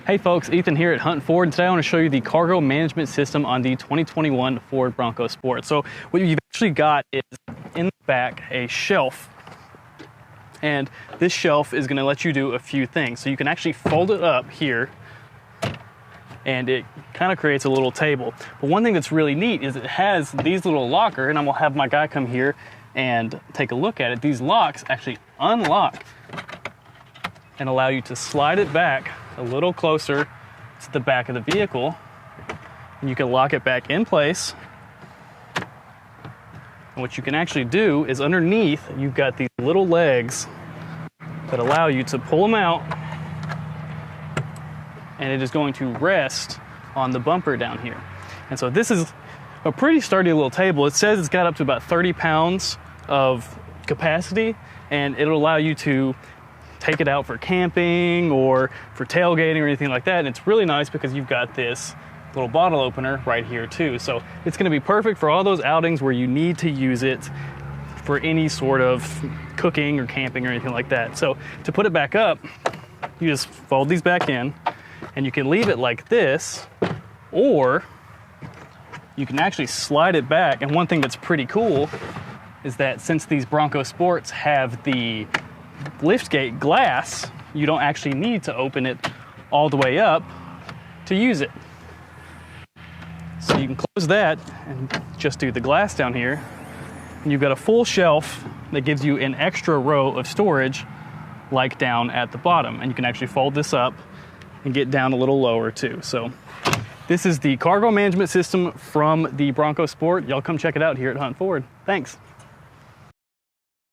Hey folks, Ethan here at Hunt Ford, and today I want to show you the cargo management system on the 2021 Ford Bronco Sport. So what you've actually got is in the back a shelf, and this shelf is going to let you do a few things. So you can actually fold it up here, and it kind of creates a little table. But one thing that's really neat is it has these little locker, and I'm going to have my guy come here and take a look at it. These locks actually unlock and allow you to slide it back a little closer to the back of the vehicle, and you can lock it back in place. And what you can actually do is underneath you've got these little legs that allow you to pull them out, and it is going to rest on the bumper down here. And so this is a pretty sturdy little table. It says it's got up to about 30 pounds of capacity, and it'll allow you to take it out for camping or for tailgating or anything like that. And it's really nice because you've got this little bottle opener right here too. So it's going to be perfect for all those outings where you need to use it for any sort of cooking or camping or anything like that. So to put it back up, you just fold these back in, and you can leave it like this, or you can actually slide it back. And one thing that's pretty cool is that since these Bronco Sports have the liftgate glass, you don't actually need to open it all the way up to use it. So you can close that and just do the glass down here, and you've got a full shelf that gives you an extra row of storage like down at the bottom. And you can actually fold this up and get down a little lower too. So this is the cargo management system from the Bronco Sport. Y'all come check it out here at Hunt Ford. Thanks.